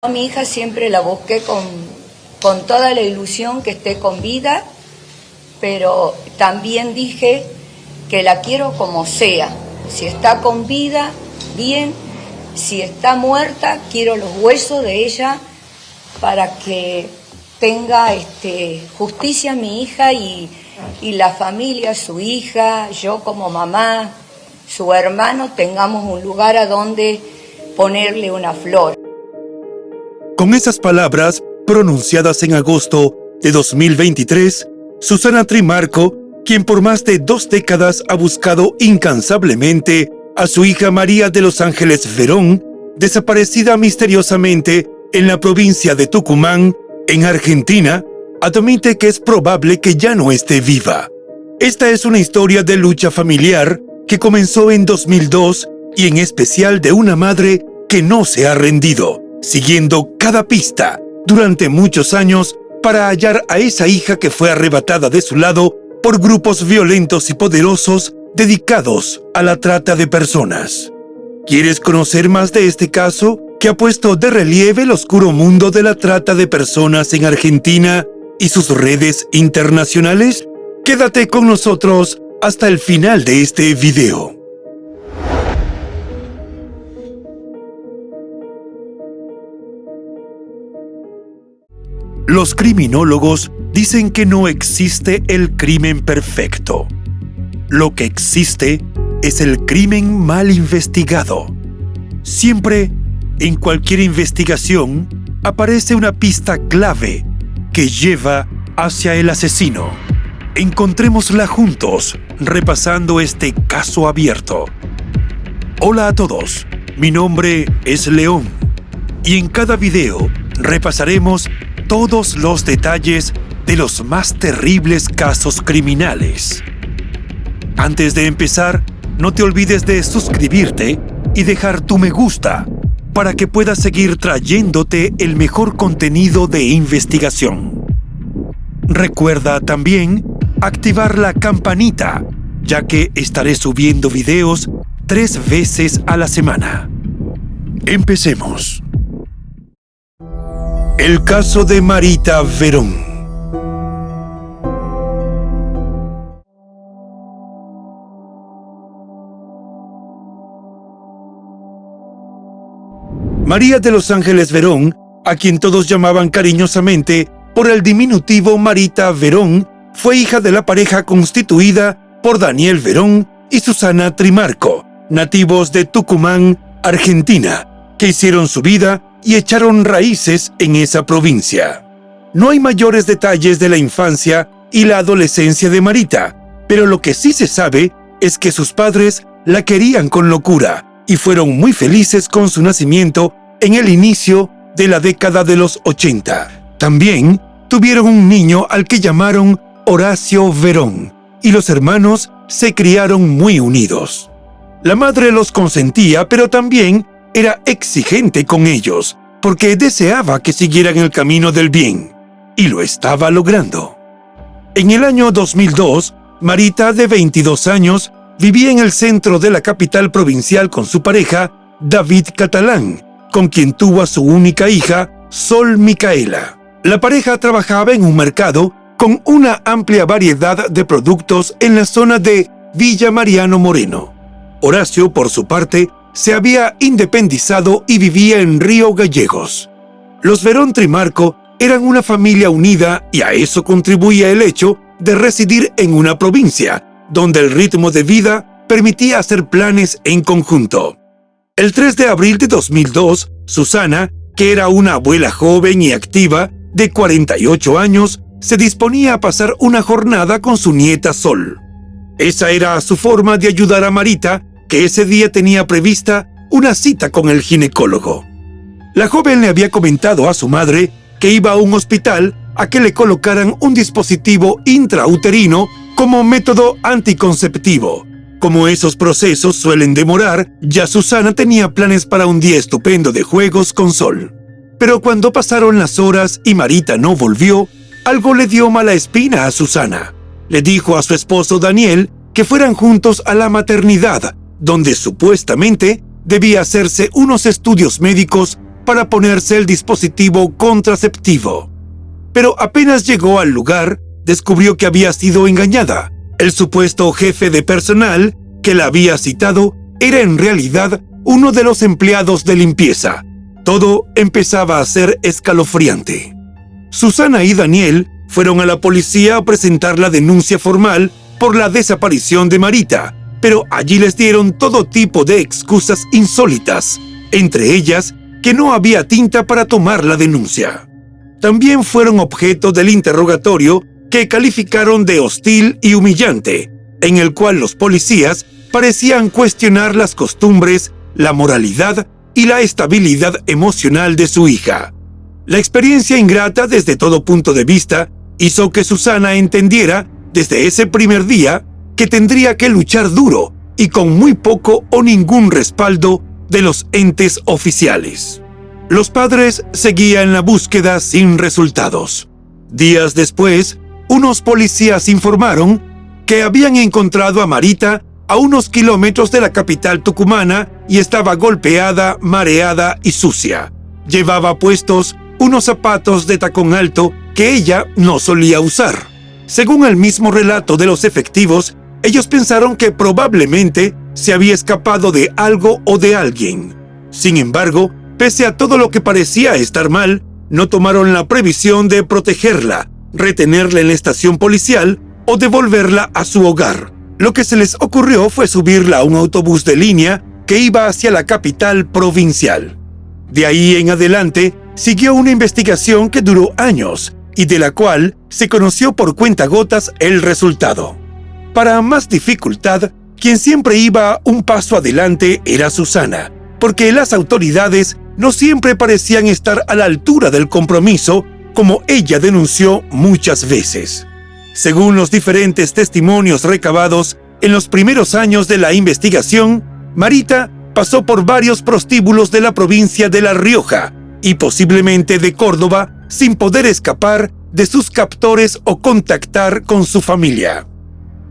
A mi hija siempre la busqué con toda la ilusión que esté con vida, pero también dije que la quiero como sea. Si está con vida, bien. Si está muerta, quiero los huesos de ella para que tenga justicia mi hija y la familia, su hija, yo como mamá, su hermano, tengamos un lugar a donde ponerle una flor. Con esas palabras, pronunciadas en agosto de 2023, Susana Trimarco, quien por más de 2 décadas ha buscado incansablemente a su hija María de los Ángeles Verón, desaparecida misteriosamente en la provincia de Tucumán, en Argentina, admite que es probable que ya no esté viva. Esta es una historia de lucha familiar que comenzó en 2002 y en especial de una madre que no se ha rendido, siguiendo cada pista durante muchos años para hallar a esa hija que fue arrebatada de su lado por grupos violentos y poderosos dedicados a la trata de personas. ¿Quieres conocer más de este caso que ha puesto de relieve el oscuro mundo de la trata de personas en Argentina y sus redes internacionales? Quédate con nosotros hasta el final de este video. Los criminólogos dicen que no existe el crimen perfecto. Lo que existe es el crimen mal investigado. Siempre, en cualquier investigación, aparece una pista clave que lleva hacia el asesino. Encontrémosla juntos, repasando este caso abierto. Hola a todos, mi nombre es León, y en cada video repasaremos todos los detalles de los más terribles casos criminales. Antes de empezar, no te olvides de suscribirte y dejar tu me gusta para que puedas seguir trayéndote el mejor contenido de investigación. Recuerda también activar la campanita, ya que estaré subiendo videos 3 veces a la semana. Empecemos. El caso de Marita Verón. María de los Ángeles Verón, a quien todos llamaban cariñosamente por el diminutivo Marita Verón, fue hija de la pareja constituida por Daniel Verón y Susana Trimarco, nativos de Tucumán, Argentina, que hicieron su vida y echaron raíces en esa provincia. No hay mayores detalles de la infancia y la adolescencia de Marita, pero lo que sí se sabe es que sus padres la querían con locura y fueron muy felices con su nacimiento en el inicio de la década de los 80. También tuvieron un niño al que llamaron Horacio Verón, y los hermanos se criaron muy unidos. La madre los consentía, pero también era exigente con ellos, porque deseaba que siguieran el camino del bien, y lo estaba logrando. En el año 2002, Marita, de 22 años, vivía en el centro de la capital provincial con su pareja, David Catalán, con quien tuvo a su única hija, Sol Micaela. La pareja trabajaba en un mercado con una amplia variedad de productos en la zona de Villa Mariano Moreno. Horacio, por su parte, se había independizado y vivía en Río Gallegos. Los Verón Trimarco eran una familia unida y a eso contribuía el hecho de residir en una provincia, donde el ritmo de vida permitía hacer planes en conjunto. El 3 de abril de 2002, Susana, que era una abuela joven y activa de 48 años, se disponía a pasar una jornada con su nieta Sol. Esa era su forma de ayudar a Marita, que ese día tenía prevista una cita con el ginecólogo. La joven le había comentado a su madre que iba a un hospital a que le colocaran un dispositivo intrauterino como método anticonceptivo. Como esos procesos suelen demorar, ya Susana tenía planes para un día estupendo de juegos con Sol. Pero cuando pasaron las horas y Marita no volvió, algo le dio mala espina a Susana. Le dijo a su esposo Daniel que fueran juntos a la maternidad, donde supuestamente debía hacerse unos estudios médicos para ponerse el dispositivo contraceptivo. Pero apenas llegó al lugar, descubrió que había sido engañada. El supuesto jefe de personal que la había citado era en realidad uno de los empleados de limpieza. Todo empezaba a ser escalofriante. Susana y Daniel fueron a la policía a presentar la denuncia formal por la desaparición de Marita, pero allí les dieron todo tipo de excusas insólitas, entre ellas que no había tinta para tomar la denuncia. También fueron objeto del interrogatorio que calificaron de hostil y humillante, en el cual los policías parecían cuestionar las costumbres, la moralidad y la estabilidad emocional de su hija. La experiencia ingrata desde todo punto de vista hizo que Susana entendiera desde ese primer día que tendría que luchar duro y con muy poco o ningún respaldo de los entes oficiales. Los padres seguían la búsqueda sin resultados. Días después, unos policías informaron que habían encontrado a Marita a unos kilómetros de la capital tucumana y estaba golpeada, mareada y sucia. Llevaba puestos unos zapatos de tacón alto que ella no solía usar. Según el mismo relato de los efectivos, ellos pensaron que probablemente se había escapado de algo o de alguien. Sin embargo, pese a todo lo que parecía estar mal, no tomaron la previsión de protegerla, retenerla en la estación policial o devolverla a su hogar. Lo que se les ocurrió fue subirla a un autobús de línea que iba hacia la capital provincial. De ahí en adelante, siguió una investigación que duró años y de la cual se conoció por cuentagotas el resultado. Para más dificultad, quien siempre iba un paso adelante era Susana, porque las autoridades no siempre parecían estar a la altura del compromiso, como ella denunció muchas veces. Según los diferentes testimonios recabados en los primeros años de la investigación, Marita pasó por varios prostíbulos de la provincia de La Rioja y posiblemente de Córdoba sin poder escapar de sus captores o contactar con su familia.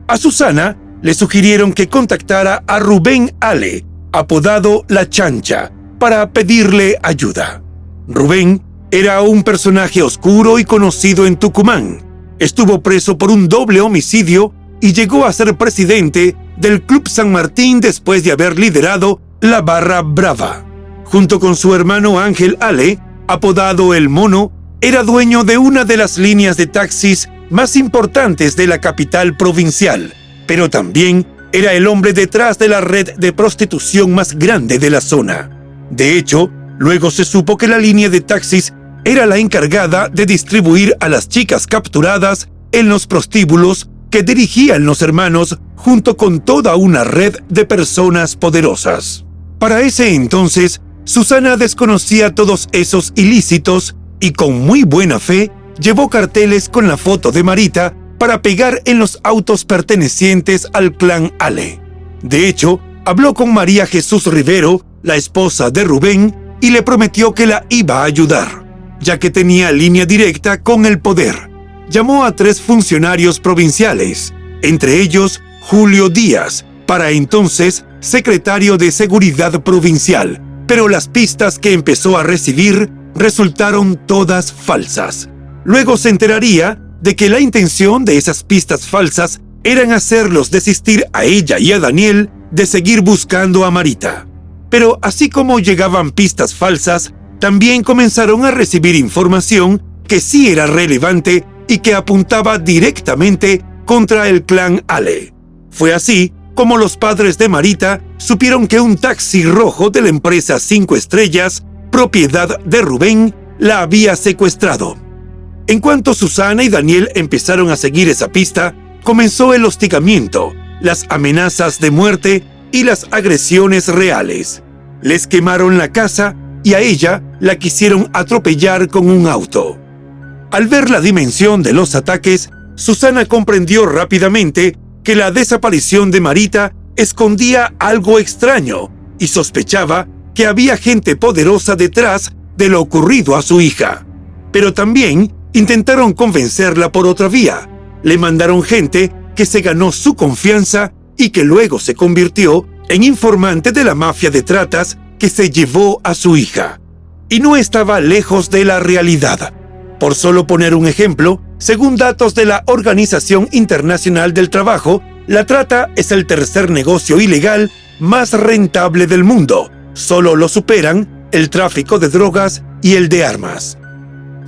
A Susana le sugirieron que contactara a Rubén Ale, apodado La Chancha, para pedirle ayuda. Rubén era un personaje oscuro y conocido en Tucumán. Estuvo preso por un doble homicidio y llegó a ser presidente del Club San Martín después de haber liderado la Barra Brava. Junto con su hermano Ángel Ale, apodado El Mono, era dueño de una de las líneas de taxis más importantes de la capital provincial, pero también era el hombre detrás de la red de prostitución más grande de la zona. De hecho, luego se supo que la línea de taxis era la encargada de distribuir a las chicas capturadas en los prostíbulos que dirigían los hermanos junto con toda una red de personas poderosas. Para ese entonces, Susana desconocía todos esos ilícitos y con muy buena fe llevó carteles con la foto de Marita para pegar en los autos pertenecientes al clan Ale. De hecho, habló con María Jesús Rivero, la esposa de Rubén, y le prometió que la iba a ayudar, ya que tenía línea directa con el poder. Llamó a 3 funcionarios provinciales, entre ellos Julio Díaz, para entonces secretario de Seguridad Provincial, pero las pistas que empezó a recibir resultaron todas falsas. Luego se enteraría de que la intención de esas pistas falsas eran hacerlos desistir a ella y a Daniel de seguir buscando a Marita. Pero así como llegaban pistas falsas, también comenzaron a recibir información que sí era relevante y que apuntaba directamente contra el clan Ale. Fue así como los padres de Marita supieron que un taxi rojo de la empresa 5 Estrellas, propiedad de Rubén, la había secuestrado. En cuanto Susana y Daniel empezaron a seguir esa pista, comenzó el hostigamiento, las amenazas de muerte y las agresiones reales. Les quemaron la casa y a ella la quisieron atropellar con un auto. Al ver la dimensión de los ataques, Susana comprendió rápidamente que la desaparición de Marita escondía algo extraño y sospechaba que había gente poderosa detrás de lo ocurrido a su hija. Pero también intentaron convencerla por otra vía. Le mandaron gente que se ganó su confianza y que luego se convirtió en informante de la mafia de tratas que se llevó a su hija. y no estaba lejos de la realidad. Por solo poner un ejemplo, según datos de la Organización Internacional del Trabajo, la trata es el tercer negocio ilegal más rentable del mundo. Solo lo superan el tráfico de drogas y el de armas.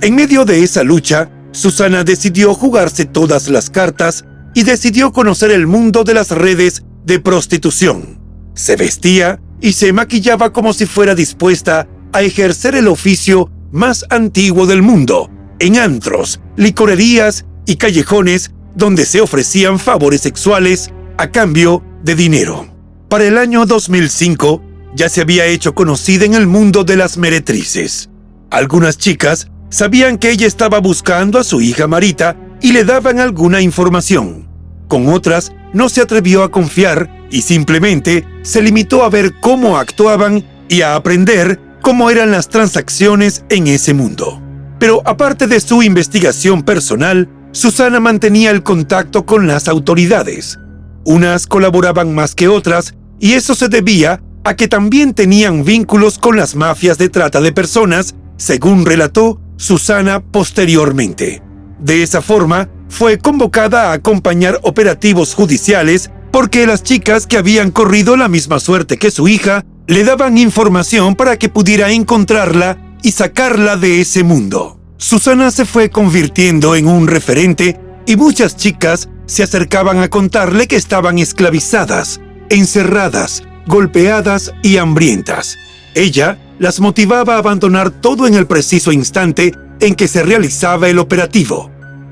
En medio de esa lucha, Susana decidió jugarse todas las cartas y decidió conocer el mundo de las redes de prostitución. Se vestía y se maquillaba como si fuera dispuesta a ejercer el oficio más antiguo del mundo, en antros, licorerías y callejones donde se ofrecían favores sexuales a cambio de dinero. Para el año 2005, ya se había hecho conocida en el mundo de las meretrices. Algunas chicas sabían que ella estaba buscando a su hija Marita y le daban alguna información. Con otras, no se atrevió a confiar y simplemente se limitó a ver cómo actuaban y a aprender cómo eran las transacciones en ese mundo. Pero aparte de su investigación personal, Susana mantenía el contacto con las autoridades. Unas colaboraban más que otras y eso se debía a que también tenían vínculos con las mafias de trata de personas, según relató Susana posteriormente. De esa forma, fue convocada a acompañar operativos judiciales porque las chicas que habían corrido la misma suerte que su hija le daban información para que pudiera encontrarla y sacarla de ese mundo. Susana se fue convirtiendo en un referente y muchas chicas se acercaban a contarle que estaban esclavizadas, encerradas, golpeadas y hambrientas. Ella las motivaba a abandonar todo en el preciso instante en que se realizaba el operativo.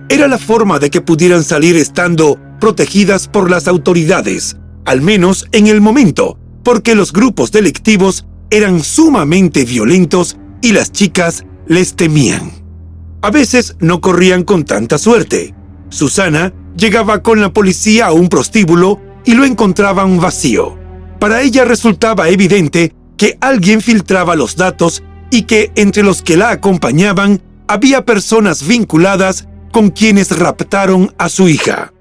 Era la forma de que pudieran salir estando protegidas por las autoridades, al menos en el momento, porque los grupos delictivos eran sumamente violentos y las chicas les temían. A veces no corrían con tanta suerte. Susana llegaba con la policía a un prostíbulo y lo encontraban vacío. Para ella resultaba evidente que alguien filtraba los datos y que entre los que la acompañaban había personas vinculadas con quienes raptaron a su hija.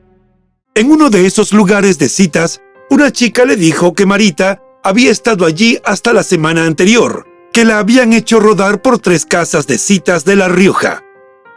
En uno de esos lugares de citas, una chica le dijo que Marita había estado allí hasta la semana anterior, que la habían hecho rodar por 3 casas de citas de La Rioja.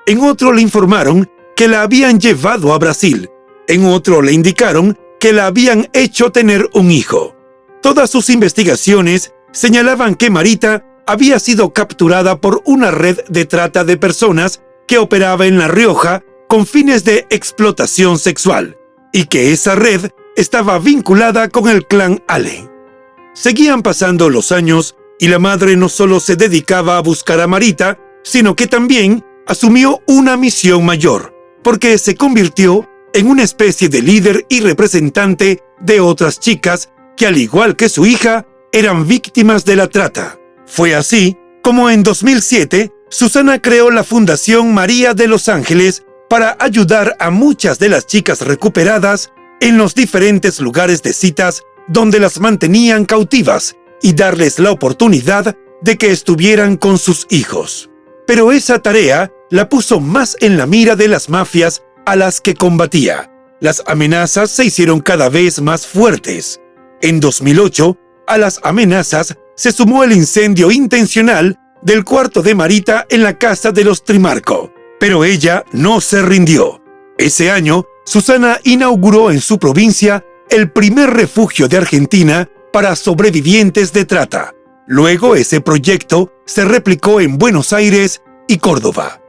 En otro le informaron que la habían llevado a Brasil. En otro le indicaron que la habían hecho tener un hijo. Todas sus investigaciones señalaban que Marita había sido capturada por una red de trata de personas que operaba en La Rioja con fines de explotación sexual, y que esa red estaba vinculada con el clan Ale. Seguían pasando los años y la madre no solo se dedicaba a buscar a Marita, sino que también asumió una misión mayor, porque se convirtió en una especie de líder y representante de otras chicas que, al igual que su hija, eran víctimas de la trata. Fue así como en 2007 Susana creó la Fundación María de los Ángeles para ayudar a muchas de las chicas recuperadas en los diferentes lugares de citas donde las mantenían cautivas y darles la oportunidad de que estuvieran con sus hijos. Pero esa tarea la puso más en la mira de las mafias a las que combatía. Las amenazas se hicieron cada vez más fuertes. En 2008, a las amenazas se sumó el incendio intencional del cuarto de Marita en la casa de los Trimarco. Pero ella no se rindió. Ese año, Susana inauguró en su provincia el primer refugio de Argentina para sobrevivientes de trata. Luego ese proyecto se replicó en Buenos Aires y Córdoba.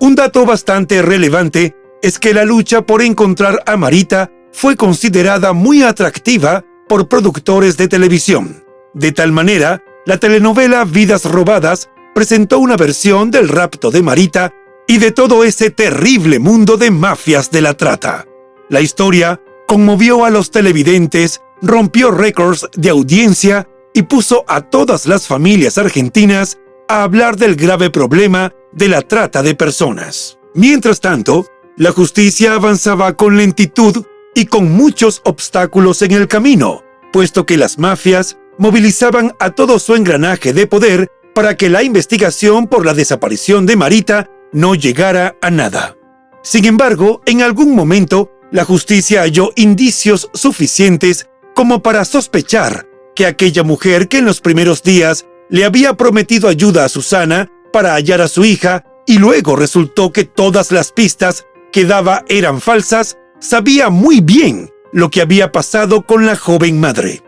Un dato bastante relevante es que la lucha por encontrar a Marita fue considerada muy atractiva por productores de televisión. De tal manera, la telenovela Vidas Robadas presentó una versión del rapto de Marita y de todo ese terrible mundo de mafias de la trata. La historia conmovió a los televidentes, rompió récords de audiencia y puso a todas las familias argentinas a hablar del grave problema de la trata de personas. Mientras tanto, la justicia avanzaba con lentitud y con muchos obstáculos en el camino, puesto que las mafias movilizaban a todo su engranaje de poder para que la investigación por la desaparición de Marita no llegara a nada. Sin embargo, en algún momento, la justicia halló indicios suficientes como para sospechar que aquella mujer que en los primeros días le había prometido ayuda a Susana para hallar a su hija y luego resultó que todas las pistas que daba eran falsas, sabía muy bien lo que había pasado con la joven madre.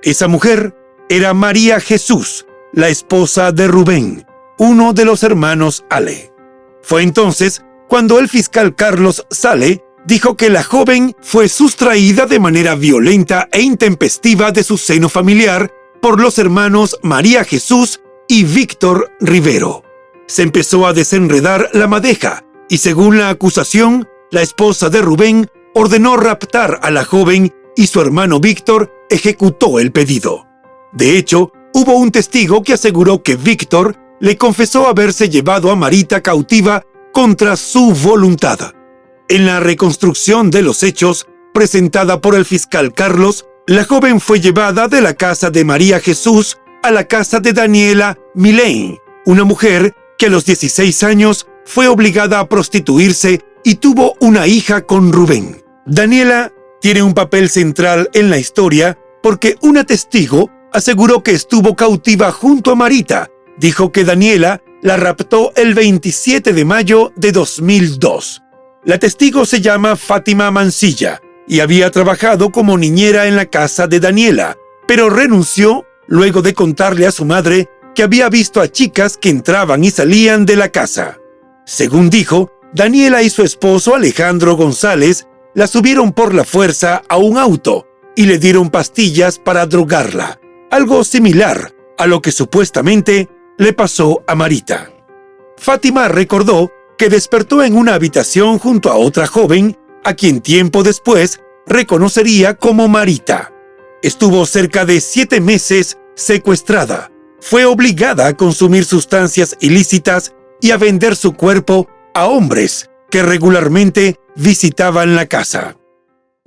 Esa mujer era María Jesús, la esposa de Rubén, uno de los hermanos Ale. Fue entonces cuando el fiscal Carlos Sale dijo que la joven fue sustraída de manera violenta e intempestiva de su seno familiar por los hermanos María Jesús y Víctor Rivero. Se empezó a desenredar la madeja y, según la acusación, la esposa de Rubén ordenó raptar a la joven y su hermano Víctor ejecutó el pedido. De hecho, hubo un testigo que aseguró que Víctor le confesó haberse llevado a Marita cautiva contra su voluntad. En la reconstrucción de los hechos, presentada por el fiscal Carlos, la joven fue llevada de la casa de María Jesús a la casa de Daniela Milén, una mujer que a los 16 años fue obligada a prostituirse y tuvo una hija con Rubén. Daniela tiene un papel central en la historia porque una testigo aseguró que estuvo cautiva junto a Marita. Dijo que Daniela la raptó el 27 de mayo de 2002. La testigo se llama Fátima Mancilla y había trabajado como niñera en la casa de Daniela, pero renunció luego de contarle a su madre que había visto a chicas que entraban y salían de la casa. Según dijo, Daniela y su esposo Alejandro González la subieron por la fuerza a un auto y le dieron pastillas para drogarla, algo similar a lo que supuestamente le pasó a Marita. Fátima recordó que despertó en una habitación junto a otra joven, a quien tiempo después reconocería como Marita. Estuvo cerca de 7 meses secuestrada. Fue obligada a consumir sustancias ilícitas y a vender su cuerpo a hombres que regularmente visitaban la casa.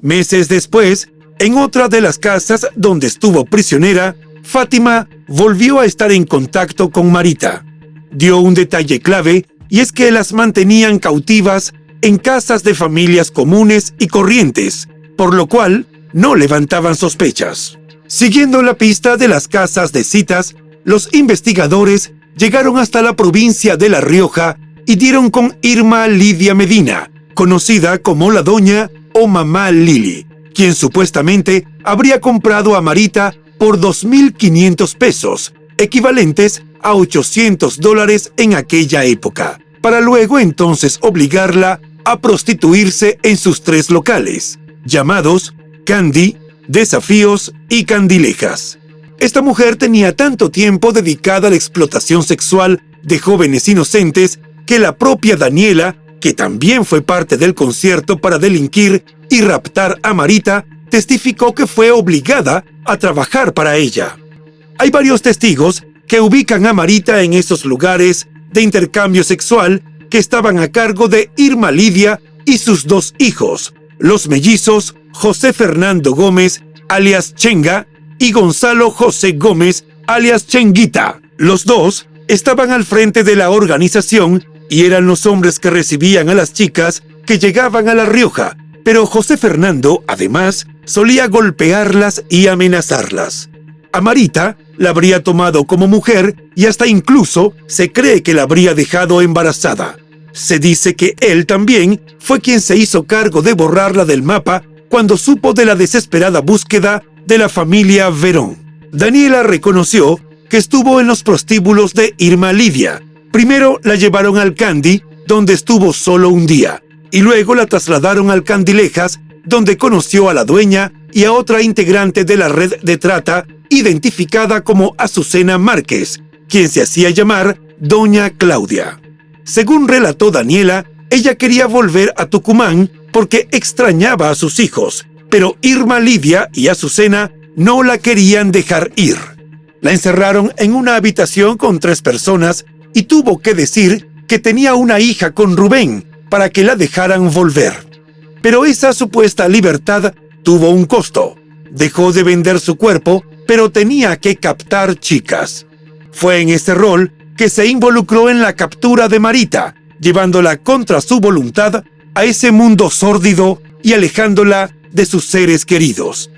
Meses después, en otra de las casas donde estuvo prisionera, Fátima volvió a estar en contacto con Marita. Dio un detalle clave y es que las mantenían cautivas en casas de familias comunes y corrientes, por lo cual no levantaban sospechas. Siguiendo la pista de las casas de citas, los investigadores llegaron hasta la provincia de La Rioja y dieron con Irma Lidia Medina, conocida como la Doña o Mamá Lili, quien supuestamente habría comprado a Marita por 2.500 pesos, equivalentes a $800 en aquella época, para luego entonces obligarla a prostituirse en sus 3 locales, llamados Candy, Desafíos y Candilejas. Esta mujer tenía tanto tiempo dedicada a la explotación sexual de jóvenes inocentes que la propia Daniela, que también fue parte del concierto para delinquir y raptar a Marita, testificó que fue obligada a trabajar para ella. Hay varios testigos que ubican a Marita en esos lugares de intercambio sexual que estaban a cargo de Irma Lidia y sus 2 hijos, los mellizos José Fernando Gómez, alias Chenga, y Gonzalo José Gómez, alias Chenguita. Los 2 estaban al frente de la organización y eran los hombres que recibían a las chicas que llegaban a La Rioja, pero José Fernando, además, solía golpearlas y amenazarlas. A Marita la habría tomado como mujer y hasta incluso se cree que la habría dejado embarazada. Se dice que él también fue quien se hizo cargo de borrarla del mapa cuando supo de la desesperada búsqueda de la familia Verón. Daniela reconoció que estuvo en los prostíbulos de Irma Lidia. Primero la llevaron al Candy, donde estuvo solo un día, y luego la trasladaron al Candilejas, donde conoció a la dueña y a otra integrante de la red de trata, identificada como Azucena Márquez, quien se hacía llamar Doña Claudia. Según relató Daniela, ella quería volver a Tucumán porque extrañaba a sus hijos, pero Irma Lidia y Azucena no la querían dejar ir. La encerraron en una habitación con 3 personas y tuvo que decir que tenía una hija con Rubén para que la dejaran volver. Pero esa supuesta libertad tuvo un costo. Dejó de vender su cuerpo, pero tenía que captar chicas. Fue en ese rol que se involucró en la captura de Marita, llevándola contra su voluntad a ese mundo sórdido y alejándola de sus seres queridos.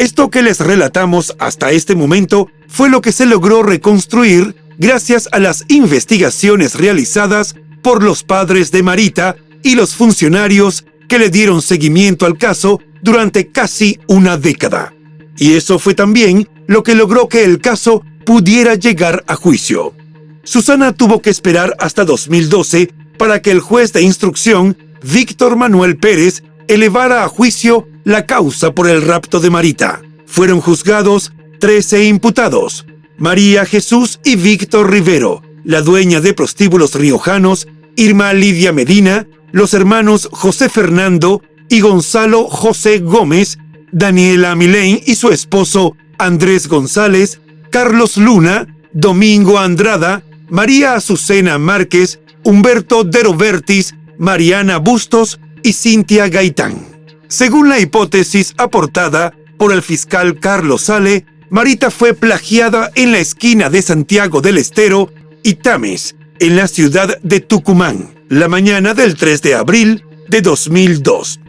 Esto que les relatamos hasta este momento fue lo que se logró reconstruir gracias a las investigaciones realizadas por los padres de Marita y los funcionarios que le dieron seguimiento al caso durante casi una década. Y eso fue también lo que logró que el caso pudiera llegar a juicio. Susana tuvo que esperar hasta 2012 para que el juez de instrucción, Víctor Manuel Pérez, elevara a juicio la causa por el rapto de Marita. Fueron juzgados 13 imputados: María Jesús y Víctor Rivero, la dueña de prostíbulos riojanos, Irma Lidia Medina, los hermanos José Fernando y Gonzalo José Gómez, Daniela Milén y su esposo Andrés González, Carlos Luna, Domingo Andrada, María Azucena Márquez, Humberto de Robertis, Mariana Bustos y Cintia Gaitán. Según la hipótesis aportada por el fiscal Carlos Sale, Marita fue plagiada en la esquina de Santiago del Estero y Tames, en la ciudad de Tucumán, la mañana del 3 de abril de 2002.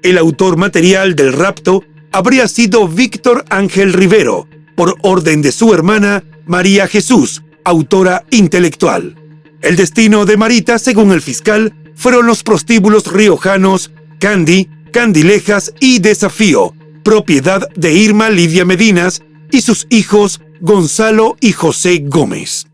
El autor material del rapto habría sido Víctor Ángel Rivero, por orden de su hermana María Jesús, autora intelectual. El destino de Marita, según el fiscal, fueron los prostíbulos riojanos Candy, Candilejas y Desafío, propiedad de Irma Lidia Medinas y sus hijos Gonzalo y José Gómez.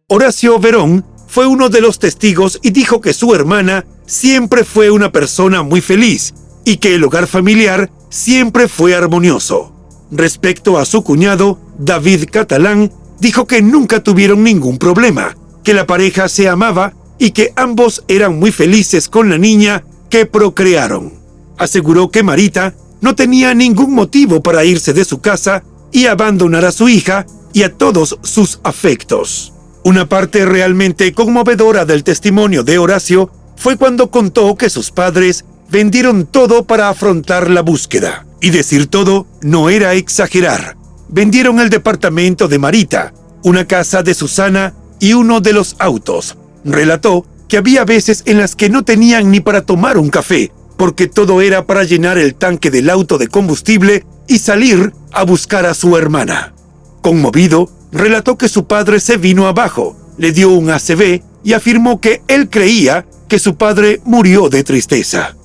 Horacio Verón fue uno de los testigos y dijo que su hermana siempre fue una persona muy feliz y que el hogar familiar siempre fue armonioso. Respecto a su cuñado, David Catalán, dijo que nunca tuvieron ningún problema, que la pareja se amaba y que ambos eran muy felices con la niña que procrearon. Aseguró que Marita no tenía ningún motivo para irse de su casa y abandonar a su hija y a todos sus afectos. Una parte realmente conmovedora del testimonio de Horacio fue cuando contó que sus padres vendieron todo para afrontar la búsqueda. Y decir todo no era exagerar. Vendieron el departamento de Marita, una casa de Susana y uno de los autos. Relató que había veces en las que no tenían ni para tomar un café, porque todo era para llenar el tanque del auto de combustible y salir a buscar a su hermana. Conmovido, relató que su padre se vino abajo, le dio un ACV y afirmó que él creía que su padre murió de tristeza.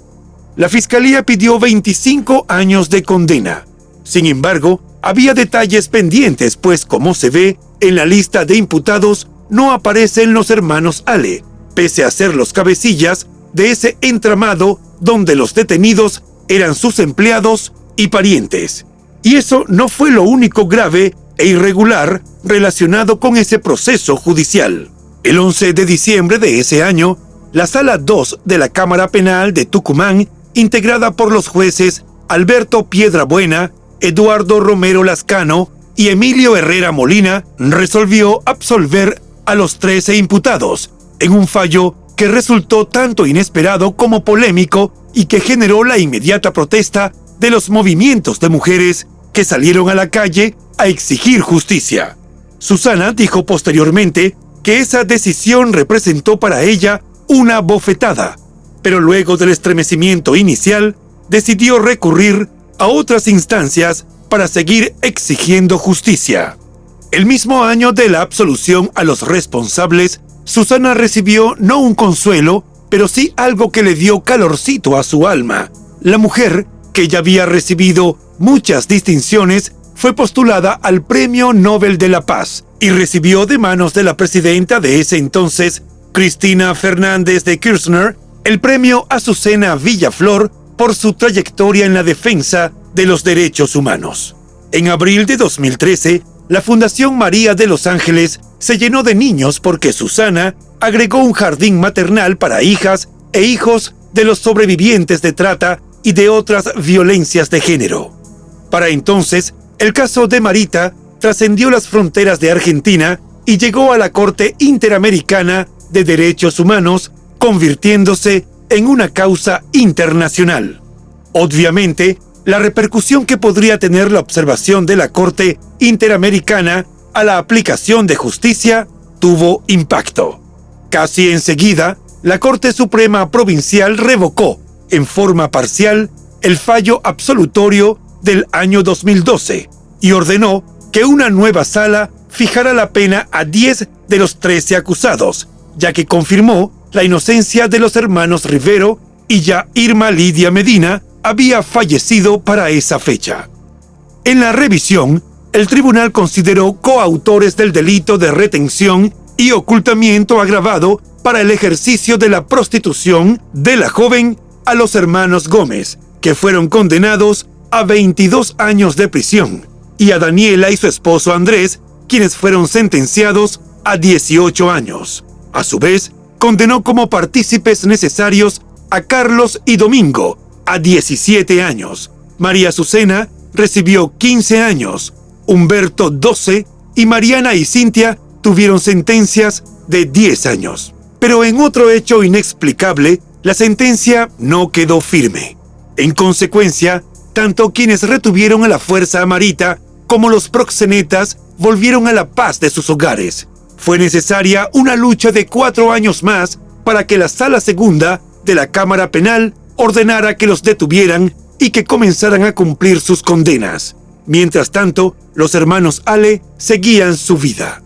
La fiscalía pidió 25 años de condena. Sin embargo, había detalles pendientes, pues como se ve en la lista de imputados, no aparecen los hermanos Ale, pese a ser los cabecillas de ese entramado donde los detenidos eran sus empleados y parientes. Y eso no fue lo único grave e irregular relacionado con ese proceso judicial. El 11 de diciembre de ese año, la Sala 2 de la Cámara Penal de Tucumán, integrada por los jueces Alberto Piedrabuena, Eduardo Romero Lascano y Emilio Herrera Molina, resolvió absolver a los 13 imputados en un fallo que resultó tanto inesperado como polémico y que generó la inmediata protesta de los movimientos de mujeres que salieron a la calle a exigir justicia. Susana dijo posteriormente que esa decisión representó para ella una bofetada, pero luego del estremecimiento inicial, decidió recurrir a otras instancias para seguir exigiendo justicia. El mismo año de la absolución a los responsables, Susana recibió no un consuelo, pero sí algo que le dio calorcito a su alma. La mujer, que ya había recibido muchas distinciones, fue postulada al Premio Nobel de la Paz y recibió de manos de la presidenta de ese entonces, Cristina Fernández de Kirchner, el premio Azucena Villaflor por su trayectoria en la defensa de los derechos humanos. En abril de 2013, la Fundación María de los Ángeles se llenó de niños porque Susana agregó un jardín maternal para hijas e hijos de los sobrevivientes de trata y de otras violencias de género. Para entonces, el caso de Marita trascendió las fronteras de Argentina y llegó a la Corte Interamericana de Derechos Humanos, convirtiéndose en una causa internacional. Obviamente, la repercusión que podría tener la observación de la Corte Interamericana a la aplicación de justicia tuvo impacto. Casi enseguida, la Corte Suprema Provincial revocó, en forma parcial, el fallo absolutorio del año 2012 y ordenó que una nueva sala fijara la pena a 10 de los 13 acusados, ya que confirmó la inocencia de los hermanos Rivero y ya Irma Lidia Medina había fallecido para esa fecha. En la revisión, el tribunal consideró coautores del delito de retención y ocultamiento agravado para el ejercicio de la prostitución de la joven a los hermanos Gómez, que fueron condenados a 22 años de prisión, y a Daniela y su esposo Andrés, quienes fueron sentenciados a 18 años. A su vez, condenó como partícipes necesarios a Carlos y Domingo a 17 años. María Azucena recibió 15 años, Humberto 12 y Mariana y Cintia tuvieron sentencias de 10 años. Pero en otro hecho inexplicable, la sentencia no quedó firme. En consecuencia, tanto quienes retuvieron a la fuerza a Marita como los proxenetas volvieron a la paz de sus hogares. Fue necesaria una lucha de 4 años más para que la Sala Segunda de la Cámara Penal ordenara que los detuvieran y que comenzaran a cumplir sus condenas. Mientras tanto, los hermanos Ale seguían su vida.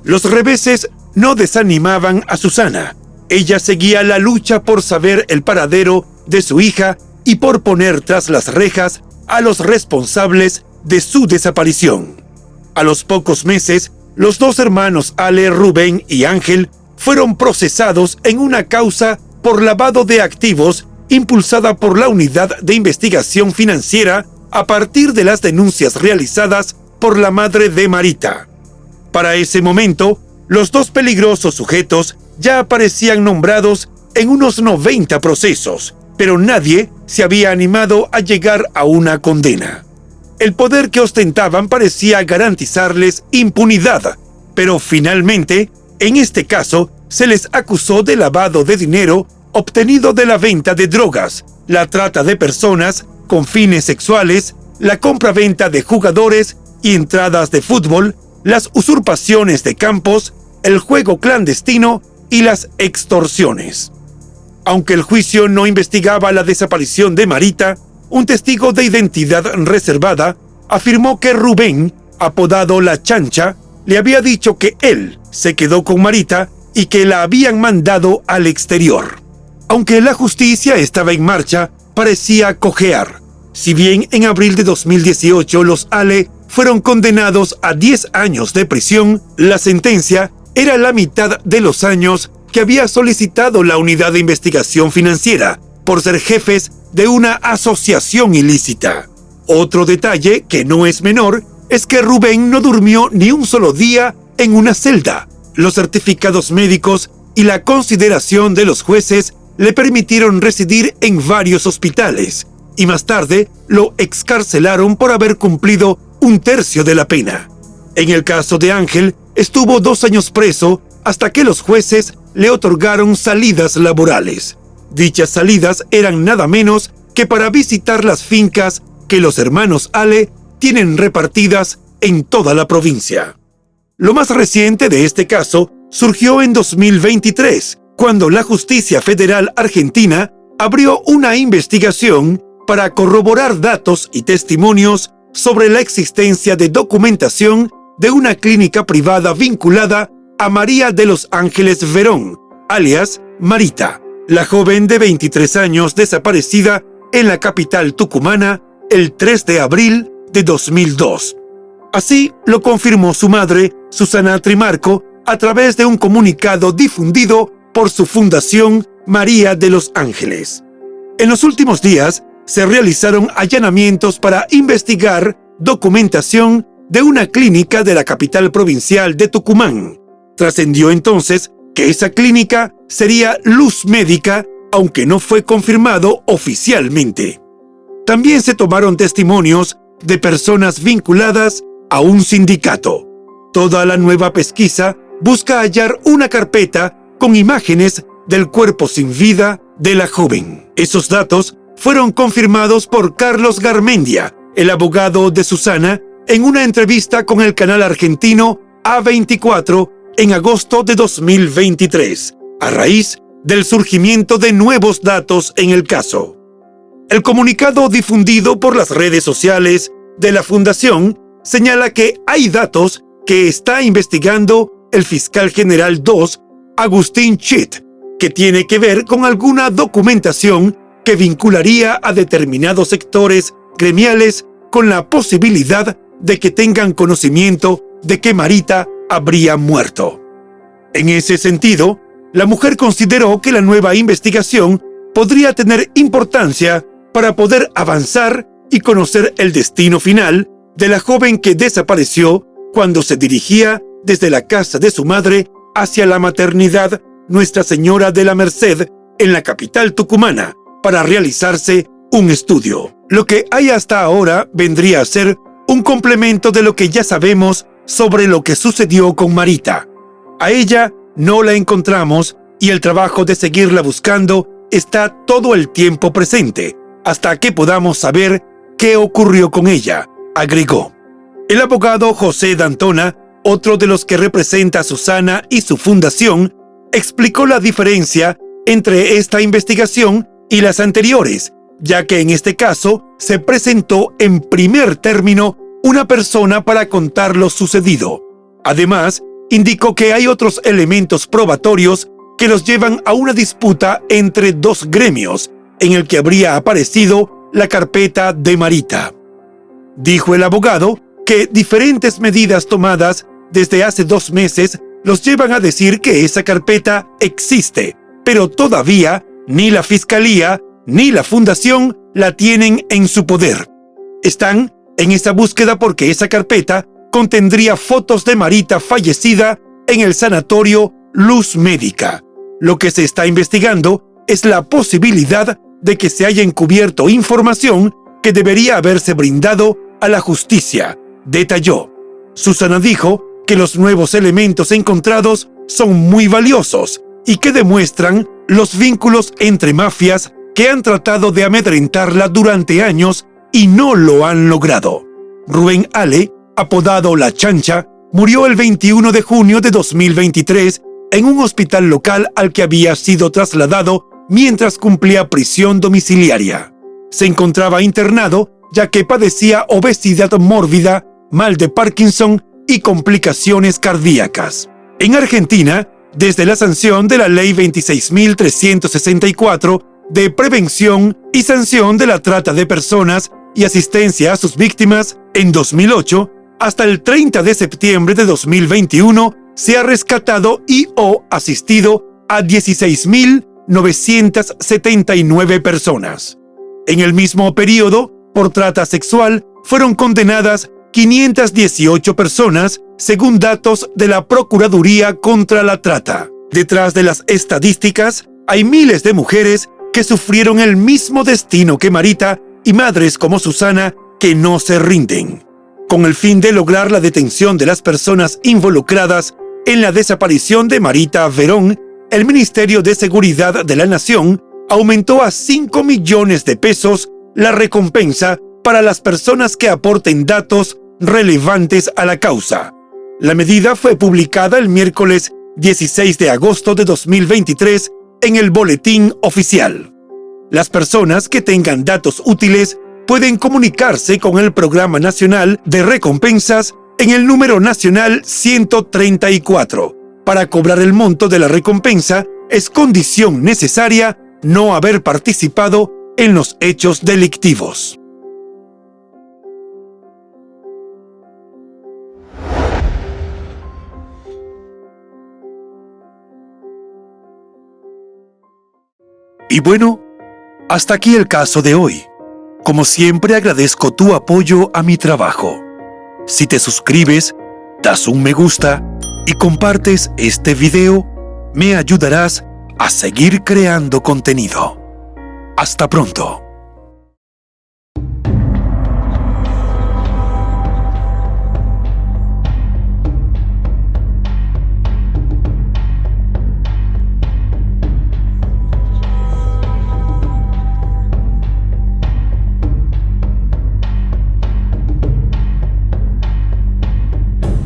Los reveses no desanimaban a Susana. Ella seguía la lucha por saber el paradero de su hija y por poner tras las rejas a los responsables de su desaparición. A los pocos meses, los dos hermanos Ale, Rubén y Ángel fueron procesados en una causa por lavado de activos impulsada por la Unidad de Investigación Financiera a partir de las denuncias realizadas por la madre de Marita. Para ese momento, los dos peligrosos sujetos ya aparecían nombrados en unos 90 procesos, pero nadie se había animado a llegar a una condena. El poder que ostentaban parecía garantizarles impunidad, pero finalmente, en este caso, se les acusó de lavado de dinero obtenido de la venta de drogas, la trata de personas con fines sexuales, la compra-venta de jugadores y entradas de fútbol, las usurpaciones de campos, el juego clandestino y las extorsiones. Aunque el juicio no investigaba la desaparición de Marita, un testigo de identidad reservada afirmó que Rubén, apodado La Chancha, le había dicho que él se quedó con Marita y que la habían mandado al exterior. Aunque la justicia estaba en marcha, parecía cojear. Si bien en abril de 2018 los Ale fueron condenados a 10 años de prisión, la sentencia era la mitad de los años que había solicitado la Unidad de Investigación Financiera por ser jefes de una asociación ilícita. Otro detalle, que no es menor, es que Rubén no durmió ni un solo día en una celda. Los certificados médicos y la consideración de los jueces le permitieron residir en varios hospitales, y más tarde lo excarcelaron por haber cumplido 1/3 de la pena. En el caso de Ángel, estuvo 2 años preso hasta que los jueces le otorgaron salidas laborales. Dichas salidas eran nada menos que para visitar las fincas que los hermanos Ale tienen repartidas en toda la provincia. Lo más reciente de este caso surgió en 2023, cuando la Justicia Federal Argentina abrió una investigación para corroborar datos y testimonios sobre la existencia de documentación de una clínica privada vinculada a María de los Ángeles Verón, alias Marita, la joven de 23 años desaparecida en la capital tucumana el 3 de abril de 2002. Así lo confirmó su madre, Susana Trimarco, a través de un comunicado difundido por su fundación María de los Ángeles. En los últimos días se realizaron allanamientos para investigar documentación de una clínica de la capital provincial de Tucumán. Trascendió entonces que esa clínica sería Luz Médica, aunque no fue confirmado oficialmente. También se tomaron testimonios de personas vinculadas a un sindicato. Toda la nueva pesquisa busca hallar una carpeta con imágenes del cuerpo sin vida de la joven. Esos datos fueron confirmados por Carlos Garmendia, el abogado de Susana, en una entrevista con el canal argentino A24 en agosto de 2023, a raíz del surgimiento de nuevos datos en el caso. El comunicado difundido por las redes sociales de la Fundación señala que hay datos que está investigando el fiscal general 2, Agustín Chit, que tiene que ver con alguna documentación que vincularía a determinados sectores gremiales con la posibilidad de que tengan conocimiento de que Marita habría muerto. En ese sentido, la mujer consideró que la nueva investigación podría tener importancia para poder avanzar y conocer el destino final de la joven que desapareció cuando se dirigía desde la casa de su madre hacia la maternidad Nuestra Señora de la Merced en la capital tucumana para realizarse un estudio. Lo que hay hasta ahora vendría a ser un complemento de lo que ya sabemos sobre lo que sucedió con Marita. A ella no la encontramos y el trabajo de seguirla buscando está todo el tiempo presente, hasta que podamos saber qué ocurrió con ella, agregó. El abogado José D'Antona, otro de los que representa a Susana y su fundación, explicó la diferencia entre esta investigación y las anteriores, ya que en este caso se presentó en primer término una persona para contar lo sucedido. Además, indicó que hay otros elementos probatorios que los llevan a una disputa entre dos gremios, en el que habría aparecido la carpeta de Marita. Dijo el abogado que diferentes medidas tomadas desde hace 2 meses los llevan a decir que esa carpeta existe, pero todavía ni la Fiscalía ni la Fundación la tienen en su poder. Están en esa búsqueda porque esa carpeta contendría fotos de Marita fallecida en el sanatorio Luz Médica. Lo que se está investigando es la posibilidad de que se haya encubierto información que debería haberse brindado a la justicia, detalló. Susana dijo que los nuevos elementos encontrados son muy valiosos y que demuestran los vínculos entre mafias que han tratado de amedrentarla durante años y no lo han logrado. Rubén Ale, apodado La Chancha, murió el 21 de junio de 2023 en un hospital local al que había sido trasladado mientras cumplía prisión domiciliaria. Se encontraba internado ya que padecía obesidad mórbida, mal de Parkinson y complicaciones cardíacas. En Argentina, desde la sanción de la Ley 26.364 de prevención y sanción de la trata de personas y asistencia a sus víctimas en 2008, hasta el 30 de septiembre de 2021, se ha rescatado y o asistido a 16.979 personas. En el mismo periodo, por trata sexual, fueron condenadas 518 personas, según datos de la Procuraduría contra la Trata. Detrás de las estadísticas, hay miles de mujeres que sufrieron el mismo destino que Marita y madres como Susana que no se rinden. Con el fin de lograr la detención de las personas involucradas en la desaparición de Marita Verón, el Ministerio de Seguridad de la Nación aumentó a 5 millones de pesos la recompensa para las personas que aporten datos relevantes a la causa. La medida fue publicada el miércoles 16 de agosto de 2023 en el Boletín Oficial. Las personas que tengan datos útiles pueden comunicarse con el Programa Nacional de Recompensas en el número nacional 134. Para cobrar el monto de la recompensa, es condición necesaria no haber participado en los hechos delictivos. Y bueno, hasta aquí el caso de hoy. Como siempre, agradezco tu apoyo a mi trabajo. Si te suscribes, das un me gusta y compartes este video, me ayudarás a seguir creando contenido. Hasta pronto.